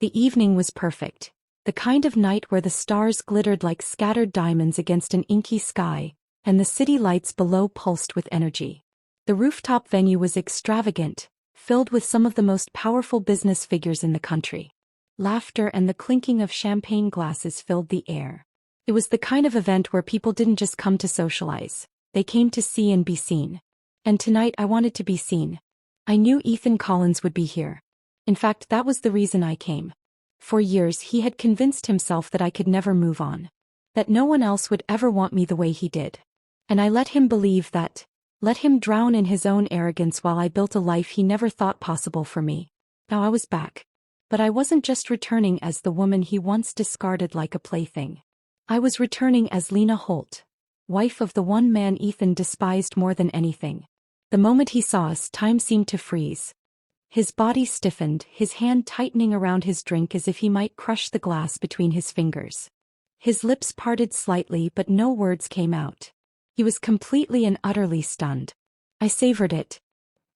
The evening was perfect. The kind of night where the stars glittered like scattered diamonds against an inky sky, and the city lights below pulsed with energy. The rooftop venue was extravagant, filled with some of the most powerful business figures in the country. Laughter and the clinking of champagne glasses filled the air. It was the kind of event where people didn't just come to socialize, they came to see and be seen. And tonight I wanted to be seen. I knew Ethan Collins would be here. In fact, that was the reason I came. For years he had convinced himself that I could never move on. That no one else would ever want me the way he did. And I let him believe that. Let him drown in his own arrogance while I built a life he never thought possible for me. Now I was back. But I wasn't just returning as the woman he once discarded like a plaything. I was returning as Lena Holt, wife of the one man Ethan despised more than anything. The moment he saw us, time seemed to freeze. His body stiffened, his hand tightening around his drink as if he might crush the glass between his fingers. His lips parted slightly, but no words came out. He was completely and utterly stunned. I savored it.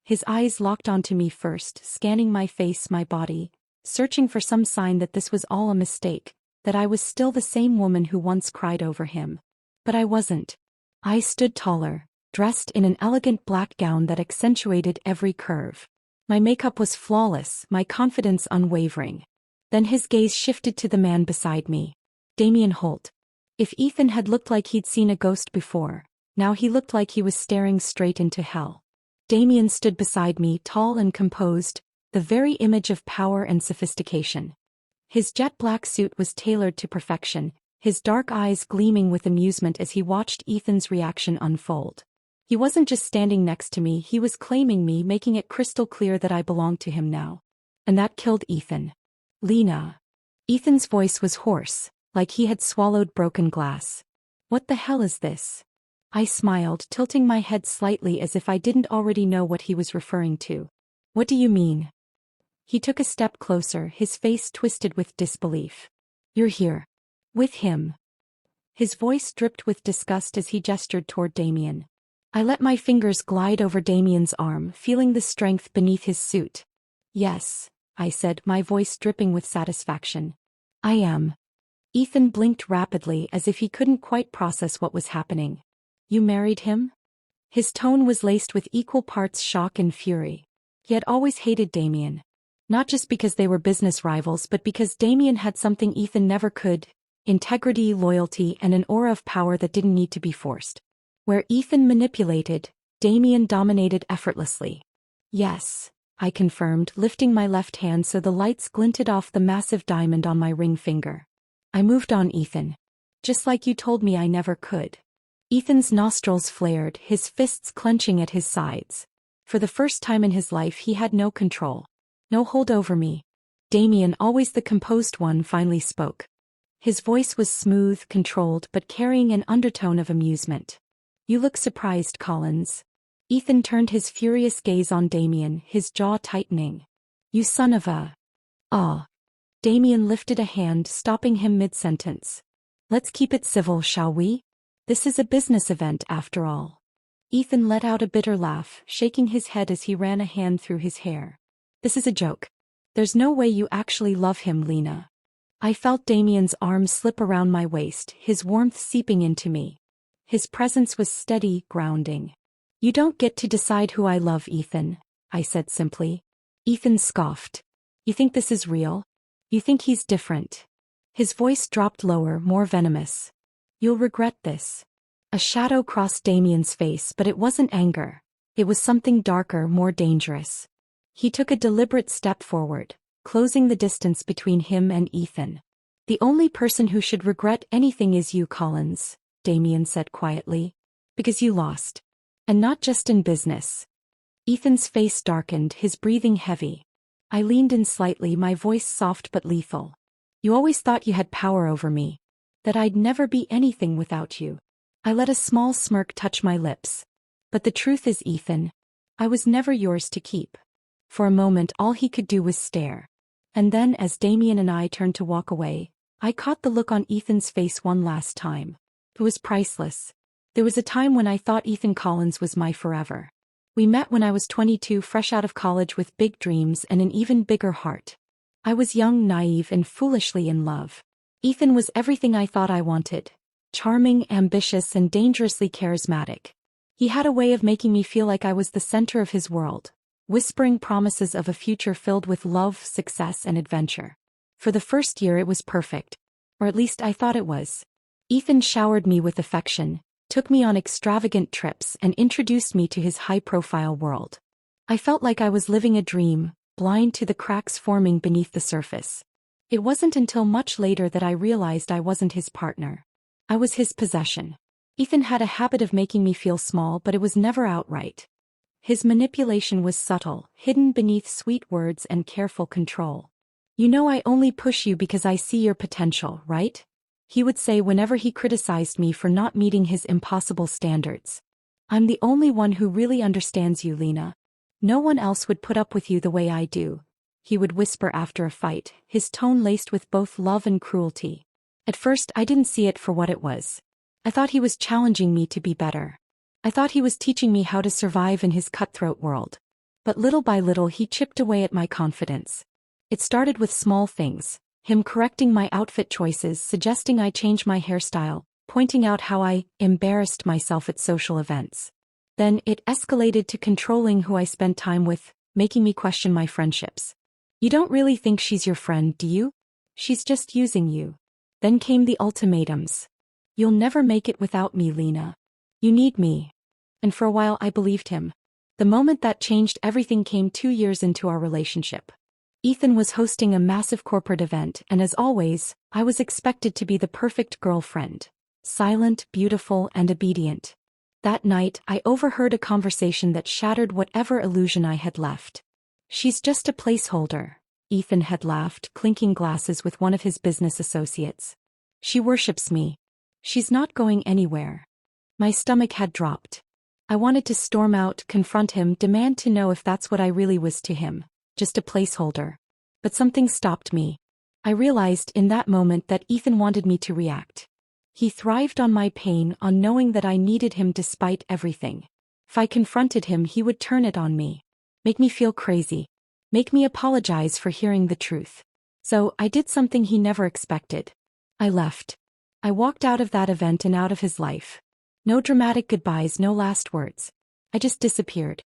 His eyes locked onto me first, scanning my face, my body, searching for some sign that this was all a mistake, that I was still the same woman who once cried over him. But I wasn't. I stood taller, dressed in an elegant black gown that accentuated every curve. My makeup was flawless, my confidence unwavering. Then his gaze shifted to the man beside me. Damien Holt. If Ethan had looked like he'd seen a ghost before, now he looked like he was staring straight into hell. Damien stood beside me, tall and composed, the very image of power and sophistication. His jet-black suit was tailored to perfection, his dark eyes gleaming with amusement as he watched Ethan's reaction unfold. He wasn't just standing next to me, he was claiming me, making it crystal clear that I belonged to him now. And that killed Ethan. Lena. Ethan's voice was hoarse, like he had swallowed broken glass. What the hell is this? I smiled, tilting my head slightly as if I didn't already know what he was referring to. What do you mean? He took a step closer, his face twisted with disbelief. You're here. With him. His voice dripped with disgust as he gestured toward Damien. I let my fingers glide over Damien's arm, feeling the strength beneath his suit. Yes, I said, my voice dripping with satisfaction. I am. Ethan blinked rapidly as if he couldn't quite process what was happening. You married him? His tone was laced with equal parts shock and fury. He had always hated Damien. Not just because they were business rivals, but because Damien had something Ethan never could: integrity, loyalty, and an aura of power that didn't need to be forced. Where Ethan manipulated, Damien dominated effortlessly. Yes, I confirmed, lifting my left hand so the lights glinted off the massive diamond on my ring finger. I moved on, Ethan. Just like you told me I never could. Ethan's nostrils flared, his fists clenching at his sides. For the first time in his life he had no control. No hold over me. Damien, always the composed one, finally spoke. His voice was smooth, controlled, but carrying an undertone of amusement. You look surprised, Collins. Ethan turned his furious gaze on Damien, his jaw tightening. You son of a... Ah. Damien lifted a hand, stopping him mid-sentence. Let's keep it civil, shall we? This is a business event, after all. Ethan let out a bitter laugh, shaking his head as he ran a hand through his hair. This is a joke. There's no way you actually love him, Lena. I felt Damien's arm slip around my waist, his warmth seeping into me. His presence was steady, grounding. You don't get to decide who I love, Ethan, I said simply. Ethan scoffed. You think this is real? You think he's different? His voice dropped lower, more venomous. You'll regret this. A shadow crossed Damien's face, but it wasn't anger. It was something darker, more dangerous. He took a deliberate step forward, closing the distance between him and Ethan. The only person who should regret anything is you, Collins, Damien said quietly. Because you lost. And not just in business. Ethan's face darkened, his breathing heavy. I leaned in slightly, my voice soft but lethal. You always thought you had power over me. That I'd never be anything without you. I let a small smirk touch my lips. But the truth is, Ethan, I was never yours to keep. For a moment all he could do was stare. And then as Damien and I turned to walk away, I caught the look on Ethan's face one last time. It was priceless. There was a time when I thought Ethan Collins was my forever. We met when I was 22, fresh out of college with big dreams and an even bigger heart. I was young, naive, and foolishly in love. Ethan was everything I thought I wanted. Charming, ambitious, and dangerously charismatic. He had a way of making me feel like I was the center of his world, whispering promises of a future filled with love, success, and adventure. For the first year it was perfect. Or at least I thought it was. Ethan showered me with affection, took me on extravagant trips, and introduced me to his high-profile world. I felt like I was living a dream, blind to the cracks forming beneath the surface. It wasn't until much later that I realized I wasn't his partner. I was his possession. Ethan had a habit of making me feel small, but it was never outright. His manipulation was subtle, hidden beneath sweet words and careful control. "You know I only push you because I see your potential, right?" he would say whenever he criticized me for not meeting his impossible standards. "I'm the only one who really understands you, Lena. No one else would put up with you the way I do," he would whisper after a fight, his tone laced with both love and cruelty. At first I didn't see it for what it was. I thought he was challenging me to be better. I thought he was teaching me how to survive in his cutthroat world. But little by little he chipped away at my confidence. It started with small things, him correcting my outfit choices, suggesting I change my hairstyle, pointing out how I embarrassed myself at social events. Then it escalated to controlling who I spent time with, making me question my friendships. "You don't really think she's your friend, do you? She's just using you." Then came the ultimatums. "You'll never make it without me, Lena. You need me." And for a while I believed him. The moment that changed everything came 2 years into our relationship. Ethan was hosting a massive corporate event, and as always, I was expected to be the perfect girlfriend. Silent, beautiful, and obedient. That night, I overheard a conversation that shattered whatever illusion I had left. "She's just a placeholder," Ethan had laughed, clinking glasses with one of his business associates. "She worships me. She's not going anywhere." My stomach had dropped. I wanted to storm out, confront him, demand to know if that's what I really was to him, just a placeholder. But something stopped me. I realized in that moment that Ethan wanted me to react. He thrived on my pain, on knowing that I needed him despite everything. If I confronted him, he would turn it on me. Make me feel crazy. Make me apologize for hearing the truth. So I did something he never expected. I left. I walked out of that event and out of his life. No dramatic goodbyes, no last words. I just disappeared.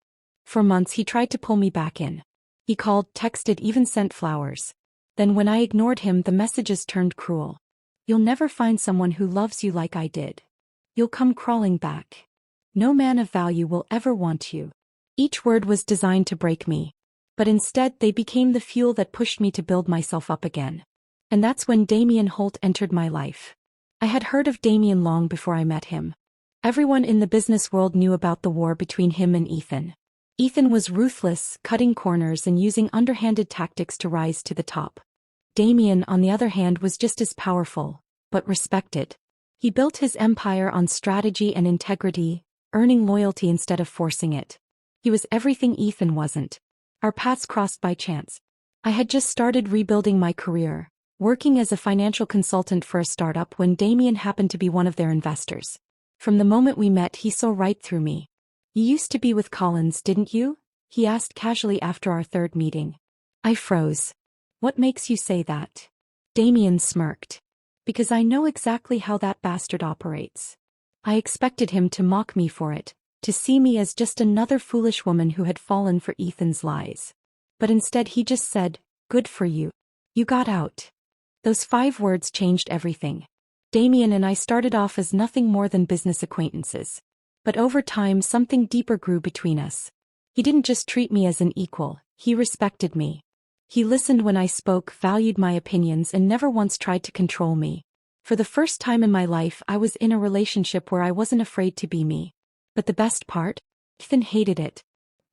For months he tried to pull me back in. He called, texted, even sent flowers. Then when I ignored him, the messages turned cruel. "You'll never find someone who loves you like I did. You'll come crawling back. No man of value will ever want you." Each word was designed to break me. But instead they became the fuel that pushed me to build myself up again. And that's when Damien Holt entered my life. I had heard of Damien long before I met him. Everyone in the business world knew about the war between him and Ethan. Ethan was ruthless, cutting corners and using underhanded tactics to rise to the top. Damien, on the other hand, was just as powerful, but respected. He built his empire on strategy and integrity, earning loyalty instead of forcing it. He was everything Ethan wasn't. Our paths crossed by chance. I had just started rebuilding my career, working as a financial consultant for a startup when Damien happened to be one of their investors. From the moment we met, he saw right through me. "You used to be with Collins, didn't you?" he asked casually after our third meeting. I froze. "What makes you say that?" Damien smirked. "Because I know exactly how that bastard operates." I expected him to mock me for it, to see me as just another foolish woman who had fallen for Ethan's lies. But instead he just said, "Good for you. You got out." Those 5 words changed everything. Damien and I started off as nothing more than business acquaintances. But over time something deeper grew between us. He didn't just treat me as an equal, he respected me. He listened when I spoke, valued my opinions, and never once tried to control me. For the first time in my life, I was in a relationship where I wasn't afraid to be me. But the best part? Ethan hated it.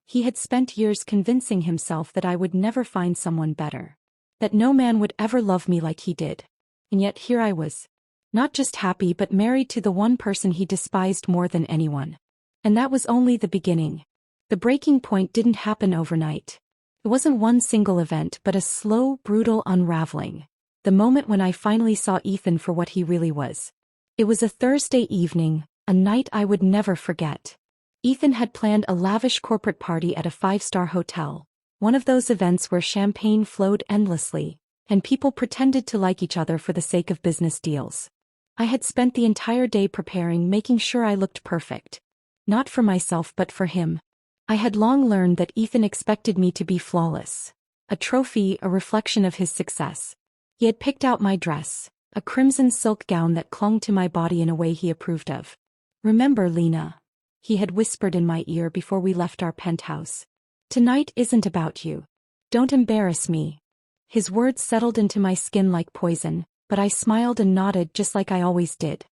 He had spent years convincing himself that I would never find someone better. That no man would ever love me like he did. And yet here I was. Not just happy but married to the one person he despised more than anyone. And that was only the beginning. The breaking point didn't happen overnight. It wasn't one single event but a slow, brutal unraveling. The moment when I finally saw Ethan for what he really was. It was a Thursday evening, a night I would never forget. Ethan had planned a lavish corporate party at a 5-star hotel, One of those events where champagne flowed endlessly, and people pretended to like each other for the sake of business deals. I had spent the entire day preparing, making sure I looked perfect. Not for myself but for him. I had long learned that Ethan expected me to be flawless. A trophy, a reflection of his success. He had picked out my dress, a crimson silk gown that clung to my body in a way he approved of. "Remember, Lena," he had whispered in my ear before we left our penthouse. "Tonight isn't about you. Don't embarrass me." His words settled into my skin like poison, but I smiled and nodded just like I always did.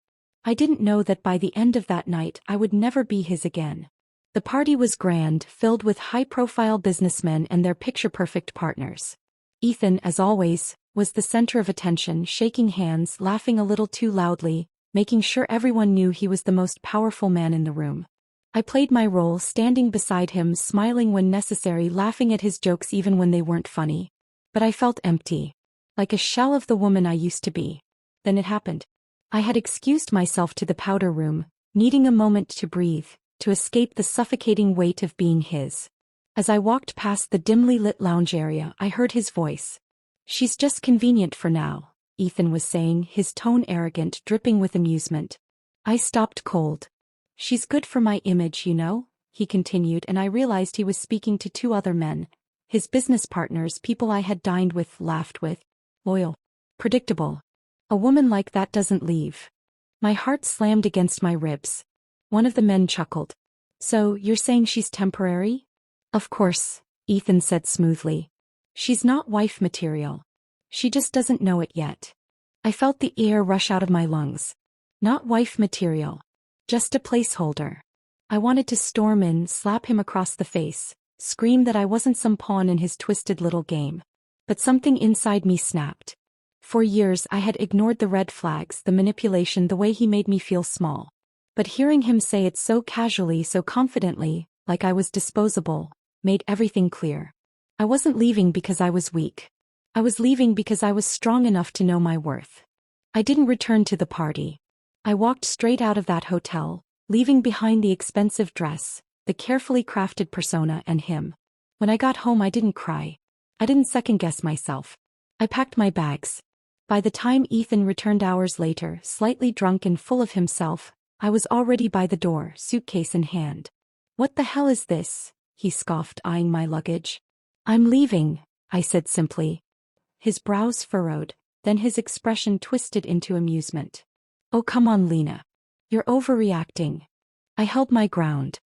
I didn't know that by the end of that night I would never be his again. The party was grand, filled with high-profile businessmen and their picture-perfect partners. Ethan, as always, was the center of attention, shaking hands, laughing a little too loudly, making sure everyone knew he was the most powerful man in the room. I played my role, standing beside him, smiling when necessary, laughing at his jokes even when they weren't funny. But I felt empty. Like a shell of the woman I used to be. Then it happened. I had excused myself to the powder room, needing a moment to breathe, to escape the suffocating weight of being his. As I walked past the dimly lit lounge area, I heard his voice. "She's just convenient for now," Ethan was saying, his tone arrogant, dripping with amusement. I stopped cold. "She's good for my image, you know," he continued, and I realized he was speaking to two other men. His business partners, people I had dined with, laughed with. Loyal. Predictable. A woman like that doesn't leave. My heart slammed against my ribs. One of the men chuckled. "So, you're saying she's temporary?" "Of course," Ethan said smoothly. "She's not wife material. She just doesn't know it yet." I felt the air rush out of my lungs. Not wife material. Just a placeholder. I wanted to storm in, slap him across the face, scream that I wasn't some pawn in his twisted little game. But something inside me snapped. For years I had ignored the red flags, the manipulation, the way he made me feel small. But hearing him say it so casually, so confidently, like I was disposable, made everything clear. I wasn't leaving because I was weak. I was leaving because I was strong enough to know my worth. I didn't return to the party. I walked straight out of that hotel, leaving behind the expensive dress, the carefully crafted persona, and him. When I got home I didn't cry. I didn't second-guess myself. I packed my bags. By the time Ethan returned hours later, slightly drunk and full of himself, I was already by the door, suitcase in hand. "What the hell is this?" he scoffed, eyeing my luggage. "I'm leaving," I said simply. His brows furrowed, then his expression twisted into amusement. "Oh, come on, Lena. You're overreacting." I held my ground.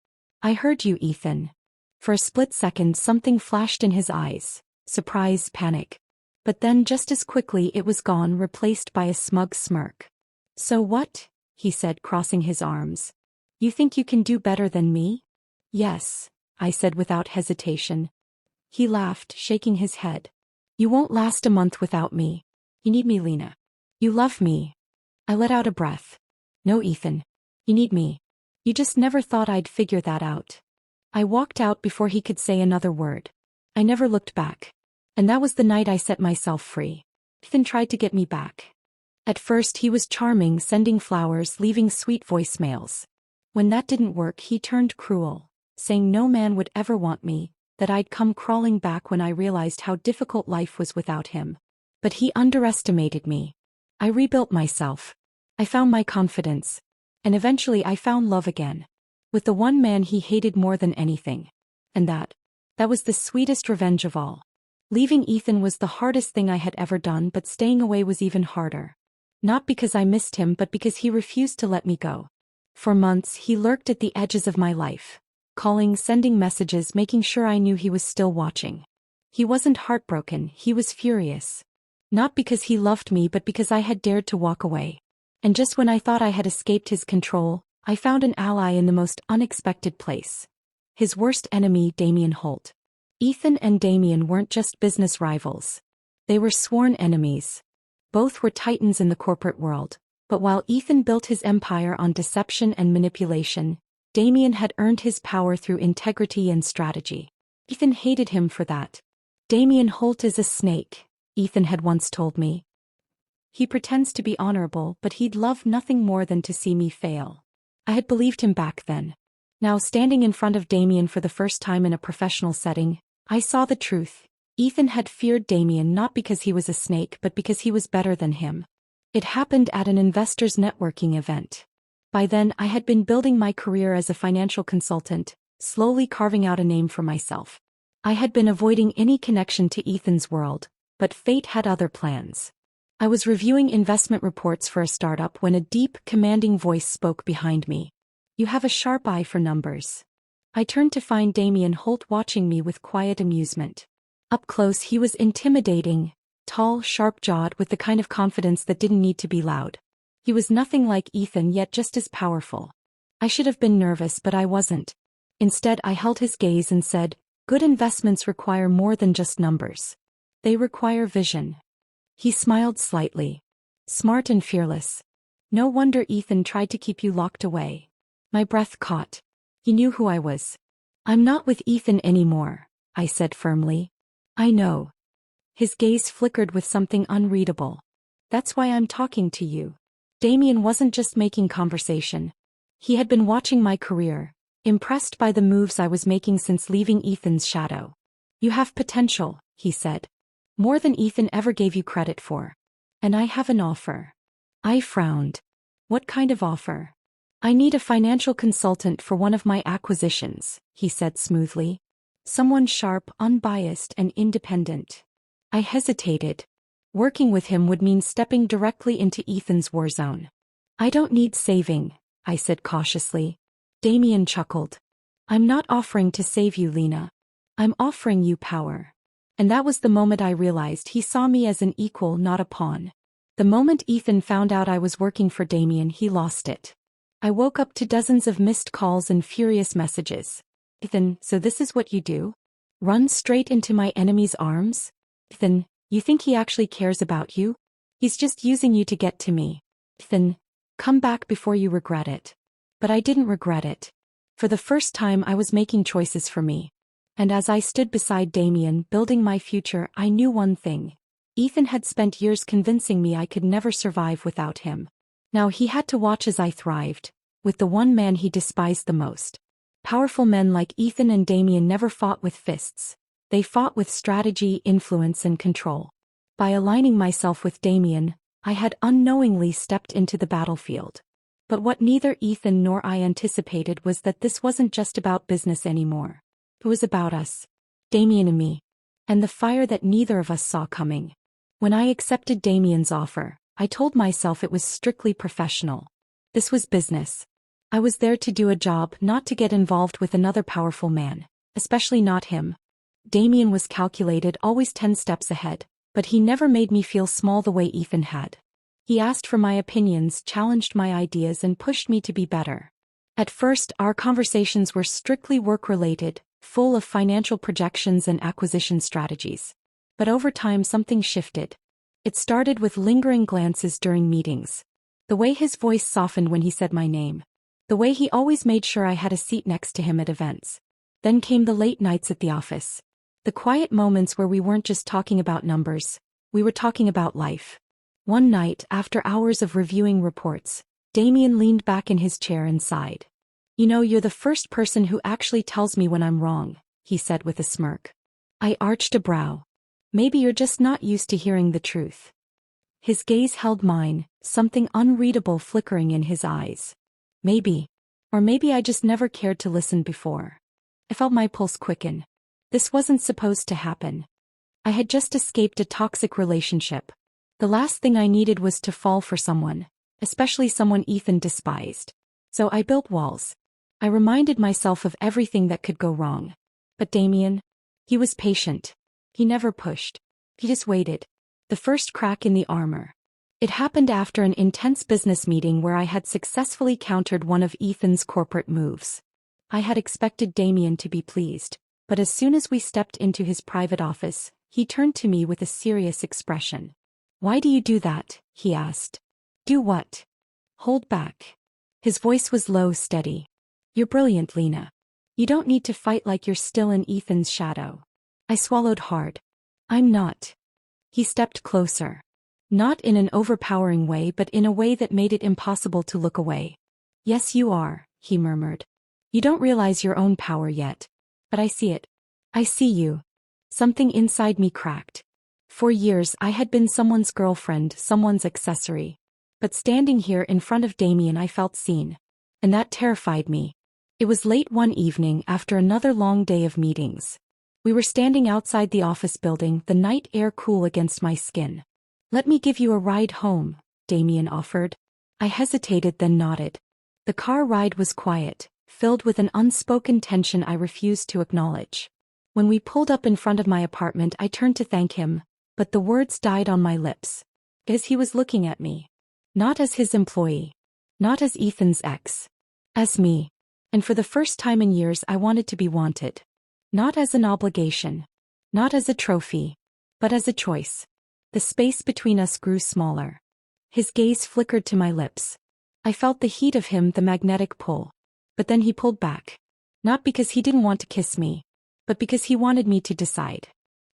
"I heard you, Ethan." For a split second something flashed in his eyes. Surprise, panic. But then just as quickly it was gone, replaced by a smug smirk. "So what?" he said, crossing his arms. "You think you can do better than me?" "Yes," I said without hesitation. He laughed, shaking his head. "You won't last a month without me. You need me, Lena. You love me." I let out a breath. "No, Ethan. You need me. You just never thought I'd figure that out." I walked out before he could say another word. I never looked back. And that was the night I set myself free. Ethan tried to get me back. At first he was charming, sending flowers, leaving sweet voicemails. When that didn't work, he turned cruel, saying no man would ever want me, that I'd come crawling back when I realized how difficult life was without him. But he underestimated me. I rebuilt myself. I found my confidence. And eventually I found love again. With the one man he hated more than anything. And that was the sweetest revenge of all. Leaving Ethan was the hardest thing I had ever done, but staying away was even harder. Not because I missed him, but because he refused to let me go. For months he lurked at the edges of my life. Calling, sending messages, making sure I knew he was still watching. He wasn't heartbroken, he was furious. Not because he loved me, but because I had dared to walk away. And just when I thought I had escaped his control, I found an ally in the most unexpected place. His worst enemy, Damien Holt. Ethan and Damien weren't just business rivals. They were sworn enemies. Both were titans in the corporate world. But while Ethan built his empire on deception and manipulation, Damien had earned his power through integrity and strategy. Ethan hated him for that. "Damien Holt is a snake," Ethan had once told me. "He pretends to be honorable, but he'd love nothing more than to see me fail." I had believed him back then. Now, standing in front of Damien for the first time in a professional setting, I saw the truth. Ethan had feared Damien not because he was a snake but because he was better than him. It happened at an investors networking event. By then I had been building my career as a financial consultant, slowly carving out a name for myself. I had been avoiding any connection to Ethan's world, but fate had other plans. I was reviewing investment reports for a startup when a deep, commanding voice spoke behind me. "You have a sharp eye for numbers." I turned to find Damien Holt watching me with quiet amusement. Up close he was intimidating, tall, sharp-jawed with the kind of confidence that didn't need to be loud. He was nothing like Ethan yet just as powerful. I should have been nervous but I wasn't. Instead I held his gaze and said, "Good investments require more than just numbers. They require vision." He smiled slightly. "Smart and fearless. No wonder Ethan tried to keep you locked away." My breath caught. He knew who I was. "I'm not with Ethan anymore," I said firmly. "I know." His gaze flickered with something unreadable. "That's why I'm talking to you." Damien wasn't just making conversation. He had been watching my career, impressed by the moves I was making since leaving Ethan's shadow. "You have potential," he said. "More than Ethan ever gave you credit for. And I have an offer." I frowned. "What kind of offer?" "I need a financial consultant for one of my acquisitions," he said smoothly. "Someone sharp, unbiased, and independent." I hesitated. Working with him would mean stepping directly into Ethan's war zone. "I don't need saving," I said cautiously. Damien chuckled. "I'm not offering to save you, Lena. I'm offering you power." And that was the moment I realized he saw me as an equal, not a pawn. The moment Ethan found out I was working for Damien, he lost it. I woke up to dozens of missed calls and furious messages. "Ethan, so this is what you do? Run straight into my enemy's arms? Ethan, you think he actually cares about you? He's just using you to get to me. Ethan, come back before you regret it." But I didn't regret it. For the first time I was making choices for me. And as I stood beside Damien, building my future, I knew one thing. Ethan had spent years convincing me I could never survive without him. Now he had to watch as I thrived, with the one man he despised the most. Powerful men like Ethan and Damien never fought with fists. They fought with strategy, influence, and control. By aligning myself with Damien, I had unknowingly stepped into the battlefield. But what neither Ethan nor I anticipated was that this wasn't just about business anymore. It was about us. Damien and me. And the fire that neither of us saw coming. When I accepted Damien's offer, I told myself it was strictly professional. This was business. I was there to do a job, not to get involved with another powerful man. Especially not him. Damien was calculated, always 10 steps ahead, but he never made me feel small the way Ethan had. He asked for my opinions, challenged my ideas, and pushed me to be better. At first, our conversations were strictly work-related, full of financial projections and acquisition strategies. But over time something shifted. It started with lingering glances during meetings. The way his voice softened when he said my name. The way he always made sure I had a seat next to him at events. Then came the late nights at the office. The quiet moments where we weren't just talking about numbers, we were talking about life. One night, after hours of reviewing reports, Damien leaned back in his chair and sighed. "You know, you're the first person who actually tells me when I'm wrong," he said with a smirk. I arched a brow. "Maybe you're just not used to hearing the truth." His gaze held mine, something unreadable flickering in his eyes. Maybe. Or maybe I just never cared to listen before. I felt my pulse quicken. This wasn't supposed to happen. I had just escaped a toxic relationship. The last thing I needed was to fall for someone, especially someone Ethan despised. So I built walls. I reminded myself of everything that could go wrong. But Damien? He was patient. He never pushed. He just waited. The first crack in the armor. It happened after an intense business meeting where I had successfully countered one of Ethan's corporate moves. I had expected Damien to be pleased, but as soon as we stepped into his private office, he turned to me with a serious expression. "Why do you do that?" he asked. "Do what?" "Hold back." His voice was low, steady. "You're brilliant, Lena. You don't need to fight like you're still in Ethan's shadow." I swallowed hard. "I'm not." He stepped closer. Not in an overpowering way but in a way that made it impossible to look away. "Yes, you are," he murmured. "You don't realize your own power yet. But I see it. I see you. Something inside me cracked. For years I had been someone's girlfriend, someone's accessory. But standing here in front of Damien I felt seen. And that terrified me. It was late one evening after another long day of meetings. We were standing outside the office building, the night air cool against my skin. "Let me give you a ride home," Damien offered. I hesitated, then nodded. The car ride was quiet, filled with an unspoken tension I refused to acknowledge. When we pulled up in front of my apartment I turned to thank him, but the words died on my lips. As he was looking at me. Not as his employee. Not as Ethan's ex. As me. And for the first time in years I wanted to be wanted. Not as an obligation. Not as a trophy. But as a choice. The space between us grew smaller. His gaze flickered to my lips. I felt the heat of him, the magnetic pull. But then he pulled back. Not because he didn't want to kiss me, but because he wanted me to decide.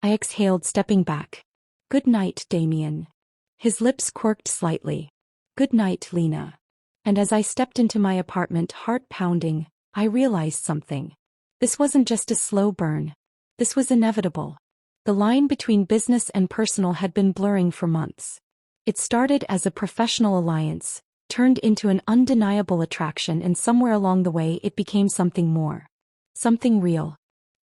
I exhaled, stepping back. "Good night, Damien." His lips quirked slightly. "Good night, Lena." And as I stepped into my apartment, heart pounding, I realized something. This wasn't just a slow burn. This was inevitable. The line between business and personal had been blurring for months. It started as a professional alliance, turned into an undeniable attraction, and somewhere along the way it became something more. Something real.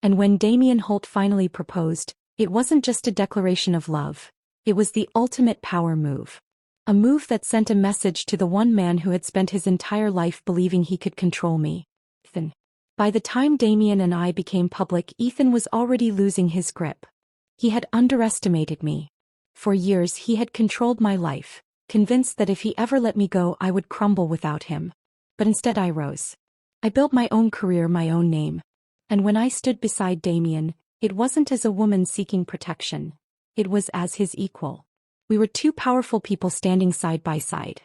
And when Damien Holt finally proposed, it wasn't just a declaration of love. It was the ultimate power move. A move that sent a message to the one man who had spent his entire life believing he could control me. Ethan. By the time Damien and I became public, Ethan was already losing his grip. He had underestimated me. For years he had controlled my life, convinced that if he ever let me go I would crumble without him. But instead I rose. I built my own career, my own name. And when I stood beside Damien, it wasn't as a woman seeking protection. It was as his equal. We were two powerful people standing side by side.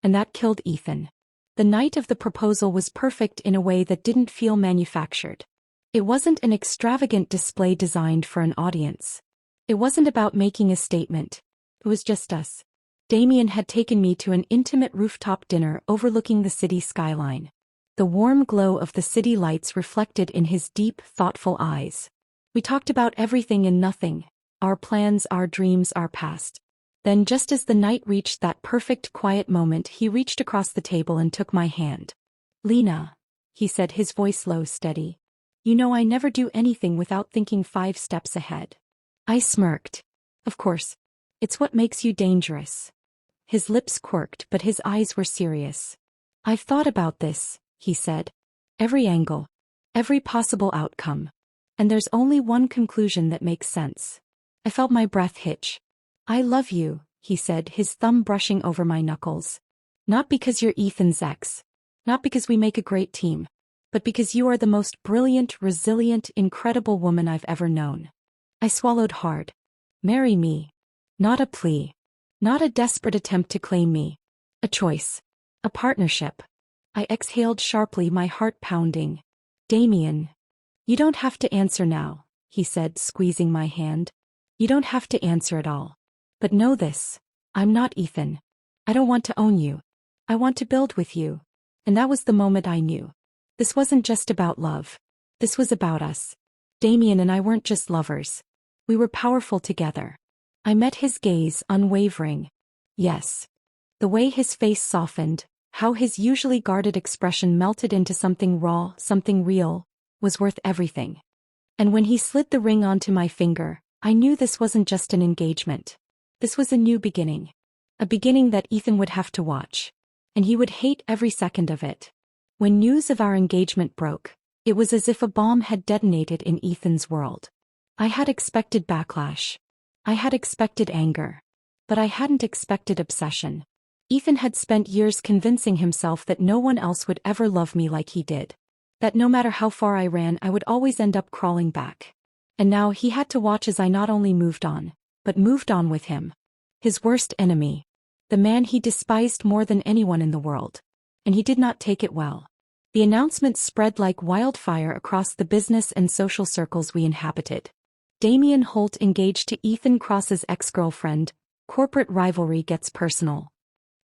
And that killed Ethan. The night of the proposal was perfect in a way that didn't feel manufactured. It wasn't an extravagant display designed for an audience. It wasn't about making a statement. It was just us. Damien had taken me to an intimate rooftop dinner overlooking the city skyline. The warm glow of the city lights reflected in his deep, thoughtful eyes. We talked about everything and nothing. Our plans, our dreams, our past. Then, just as the night reached that perfect quiet moment, he reached across the table and took my hand. "Lena," he said, his voice low, steady. "You know I never do anything without thinking 5 steps ahead." I smirked. "Of course. It's what makes you dangerous." His lips quirked, but his eyes were serious. "I've thought about this," he said. "Every angle. Every possible outcome. And there's only one conclusion that makes sense." I felt my breath hitch. "I love you," he said, his thumb brushing over my knuckles. "Not because you're Ethan's ex. Not because we make a great team. But because you are the most brilliant, resilient, incredible woman I've ever known." I swallowed hard. "Marry me." Not a plea. Not a desperate attempt to claim me. A choice. A partnership. I exhaled sharply, my heart pounding. "Damien. You don't have to answer now," he said, squeezing my hand. "You don't have to answer at all. But know this. I'm not Ethan. I don't want to own you. I want to build with you." And that was the moment I knew. This wasn't just about love. This was about us. Damien and I weren't just lovers. We were powerful together. I met his gaze, unwavering. Yes. The way his face softened, how his usually guarded expression melted into something raw, something real, was worth everything. And when he slid the ring onto my finger, I knew this wasn't just an engagement. This was a new beginning. A beginning that Ethan would have to watch. And he would hate every second of it. When news of our engagement broke, it was as if a bomb had detonated in Ethan's world. I had expected backlash. I had expected anger. But I hadn't expected obsession. Ethan had spent years convincing himself that no one else would ever love me like he did. That no matter how far I ran, I would always end up crawling back. And now he had to watch as I not only moved on, but moved on with him. His worst enemy. The man he despised more than anyone in the world. And he did not take it well. The announcement spread like wildfire across the business and social circles we inhabited. Damien Holt engaged to Ethan Cross's ex-girlfriend. Corporate rivalry gets personal.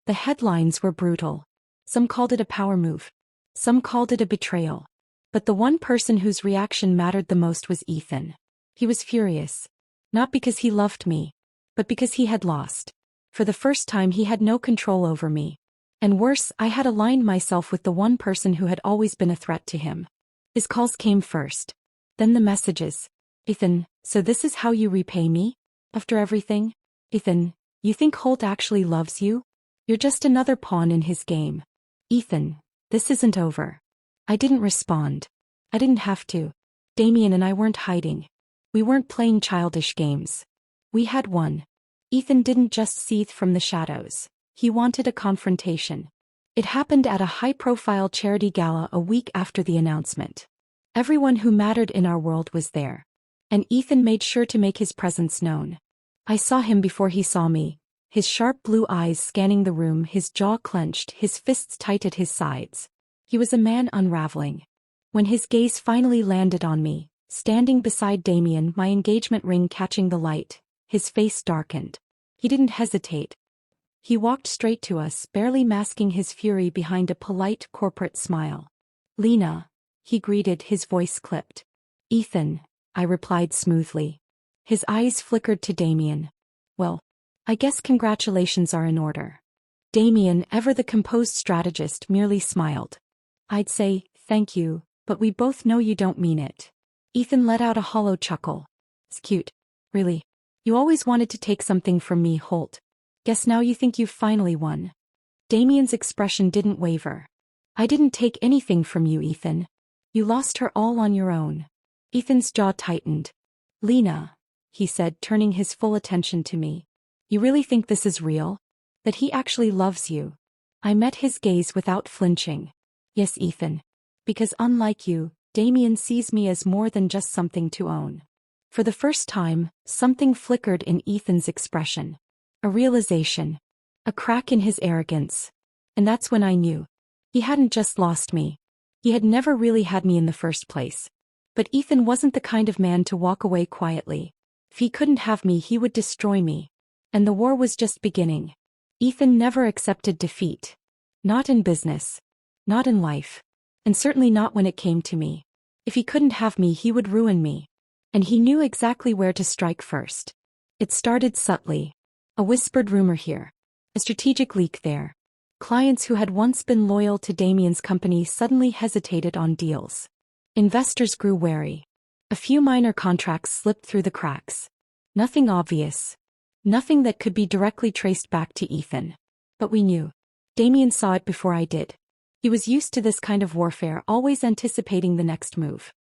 The headlines were brutal. Some called it a power move. Some called it a betrayal. But the one person whose reaction mattered the most was Ethan. He was furious. Not because he loved me, but because he had lost. For the first time he had no control over me. And worse, I had aligned myself with the one person who had always been a threat to him. His calls came first. Then the messages. Ethan, so this is how you repay me? After everything? Ethan, you think Holt actually loves you? You're just another pawn in his game. Ethan, this isn't over. I didn't respond. I didn't have to. Damien and I weren't hiding. We weren't playing childish games. We had won. Ethan didn't just seethe from the shadows. He wanted a confrontation. It happened at a high-profile charity gala a week after the announcement. Everyone who mattered in our world was there. And Ethan made sure to make his presence known. I saw him before he saw me, his sharp blue eyes scanning the room, his jaw clenched, his fists tight at his sides. He was a man unraveling. When his gaze finally landed on me, standing beside Damien, my engagement ring catching the light, his face darkened. He didn't hesitate. He walked straight to us, barely masking his fury behind a polite corporate smile. Lena, he greeted, his voice clipped. Ethan, I replied smoothly. His eyes flickered to Damien. Well, I guess congratulations are in order. Damien, ever the composed strategist, merely smiled. I'd say, thank you, but we both know you don't mean it. Ethan let out a hollow chuckle. It's cute. Really. You always wanted to take something from me, Holt. Guess now you think you've finally won. Damien's expression didn't waver. I didn't take anything from you, Ethan. You lost her all on your own. Ethan's jaw tightened. Lena, he said, turning his full attention to me. You really think this is real? That he actually loves you? I met his gaze without flinching. Yes, Ethan. Because unlike you, Damien sees me as more than just something to own. For the first time, something flickered in Ethan's expression. A realization. A crack in his arrogance. And that's when I knew. He hadn't just lost me. He had never really had me in the first place. But Ethan wasn't the kind of man to walk away quietly. If he couldn't have me, he would destroy me. And the war was just beginning. Ethan never accepted defeat. Not in business. Not in life. And certainly not when it came to me. If he couldn't have me, he would ruin me. And he knew exactly where to strike first. It started subtly. A whispered rumor here. A strategic leak there. Clients who had once been loyal to Damien's company suddenly hesitated on deals. Investors grew wary. A few minor contracts slipped through the cracks. Nothing obvious. Nothing that could be directly traced back to Ethan. But we knew. Damien saw it before I did. He was used to this kind of warfare, always anticipating the next move.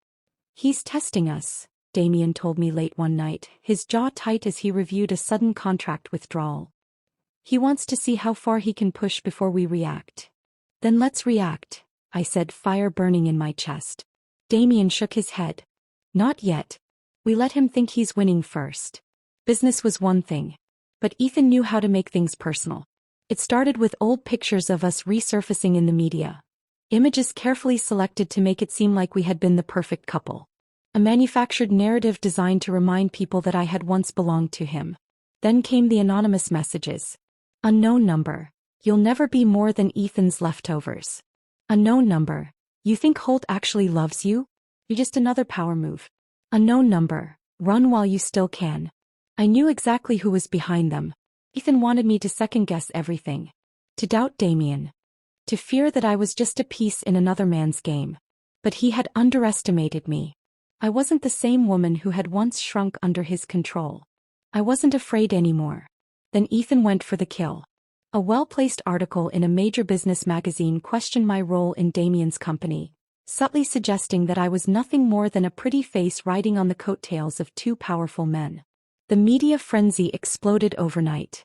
He's testing us, Damien told me late one night, his jaw tight as he reviewed a sudden contract withdrawal. He wants to see how far he can push before we react. Then let's react, I said, fire burning in my chest. Damien shook his head. Not yet. We let him think he's winning first. Business was one thing. But Ethan knew how to make things personal. It started with old pictures of us resurfacing in the media. Images carefully selected to make it seem like we had been the perfect couple. A manufactured narrative designed to remind people that I had once belonged to him. Then came the anonymous messages. Unknown number. You'll never be more than Ethan's leftovers. Unknown number. You think Holt actually loves you? You're just another power move. Unknown number. Run while you still can. I knew exactly who was behind them. Ethan wanted me to second-guess everything. To doubt Damien. To fear that I was just a piece in another man's game. But he had underestimated me. I wasn't the same woman who had once shrunk under his control. I wasn't afraid anymore. Then Ethan went for the kill. A well-placed article in a major business magazine questioned my role in Damien's company, subtly suggesting that I was nothing more than a pretty face riding on the coattails of two powerful men. The media frenzy exploded overnight.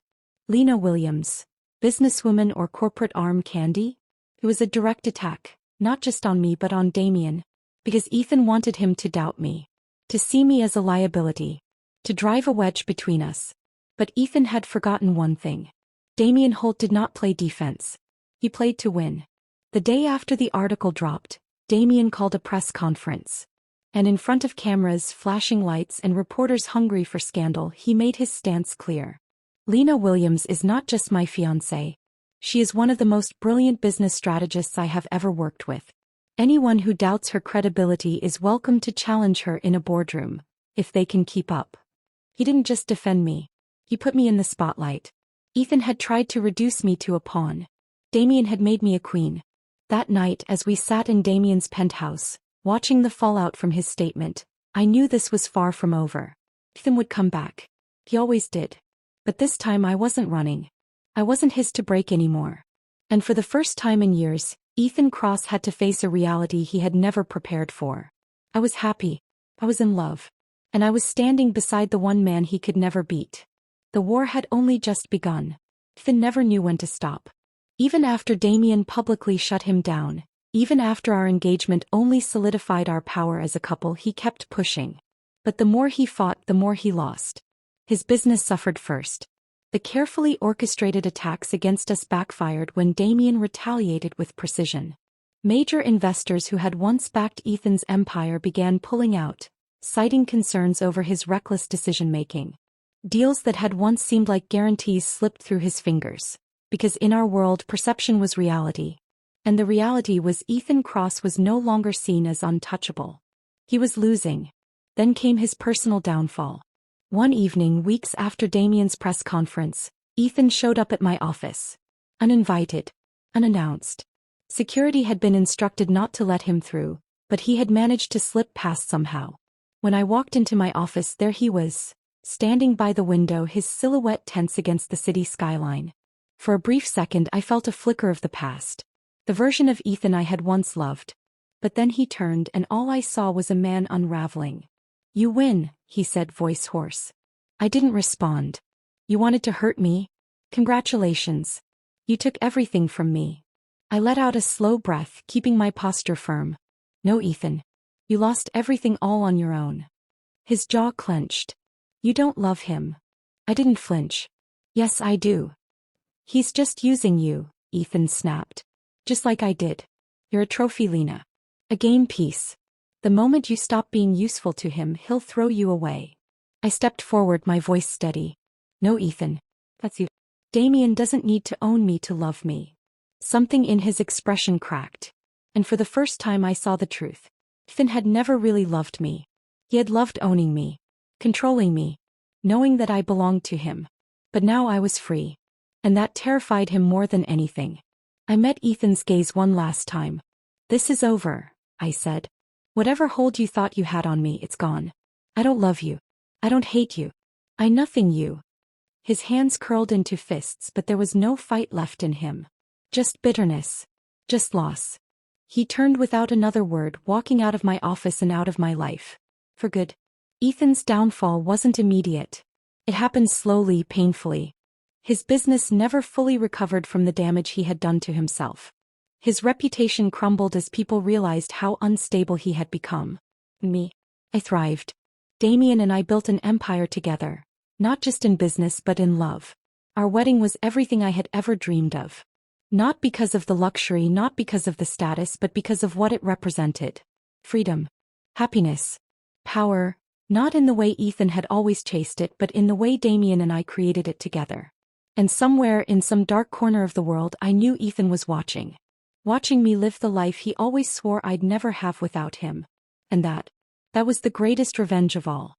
Lena Williams, businesswoman or corporate arm candy? It was a direct attack, not just on me but on Damien, because Ethan wanted him to doubt me, to see me as a liability, to drive a wedge between us. But Ethan had forgotten one thing. Damien Holt did not play defense. He played to win. The day after the article dropped, Damien called a press conference. And in front of cameras, flashing lights, and reporters hungry for scandal, he made his stance clear. Lena Williams is not just my fiancée. She is one of the most brilliant business strategists I have ever worked with. Anyone who doubts her credibility is welcome to challenge her in a boardroom. if they can keep up. He didn't just defend me. He put me in the spotlight. Ethan had tried to reduce me to a pawn. Damien had made me a queen. That night, as we sat in Damien's penthouse, watching the fallout from his statement, I knew this was far from over. Ethan would come back. He always did. But this time I wasn't running. I wasn't his to break anymore. And for the first time in years, Ethan Cross had to face a reality he had never prepared for. I was happy. I was in love. And I was standing beside the one man he could never beat. The war had only just begun. Ethan never knew when to stop. Even after Damien publicly shut him down, even after our engagement only solidified our power as a couple, he kept pushing. But the more he fought, the more he lost. His business suffered first. The carefully orchestrated attacks against us backfired when Damien retaliated with precision. Major investors who had once backed Ethan's empire began pulling out, citing concerns over his reckless decision-making. Deals that had once seemed like guarantees slipped through his fingers. Because in our world, perception was reality. And the reality was Ethan Cross was no longer seen as untouchable. He was losing. Then came his personal downfall. One evening, weeks after Damien's press conference, Ethan showed up at my office. Uninvited. Unannounced. Security had been instructed not to let him through, but he had managed to slip past somehow. When I walked into my office, there he was, standing by the window, his silhouette tense against the city skyline. For a brief second I felt a flicker of the past. The version of Ethan I had once loved. But then he turned and all I saw was a man unraveling. "You win," he said, voice hoarse. I didn't respond. "You wanted to hurt me? Congratulations. You took everything from me." I let out a slow breath, keeping my posture firm. "No, Ethan. You lost everything all on your own." His jaw clenched. "You don't love him." I didn't flinch. "Yes, I do." "He's just using you," Ethan snapped. "Just like I did. You're a trophy, Lena. A game piece. The moment you stop being useful to him, he'll throw you away." I stepped forward, my voice steady. "No, Ethan. That's you. Damien doesn't need to own me to love me." Something in his expression cracked. And for the first time I saw the truth. Ethan had never really loved me. He had loved owning me. Controlling me. Knowing that I belonged to him. But now I was free. And that terrified him more than anything. I met Ethan's gaze one last time. "This is over," I said. "Whatever hold you thought you had on me, it's gone. I don't love you. I don't hate you. I nothing you." His hands curled into fists, but there was no fight left in him. Just bitterness. Just loss. He turned without another word, walking out of my office and out of my life. For good. Ethan's downfall wasn't immediate. It happened slowly, painfully. His business never fully recovered from the damage he had done to himself. His reputation crumbled as people realized how unstable he had become. Me. I thrived. Damien and I built an empire together. Not just in business but in love. Our wedding was everything I had ever dreamed of. Not because of the luxury, not because of the status, but because of what it represented. Freedom. Happiness. Power. Not in the way Ethan had always chased it, but in the way Damien and I created it together. And somewhere in some dark corner of the world I knew Ethan was watching. Watching me live the life he always swore I'd never have without him. And that was the greatest revenge of all.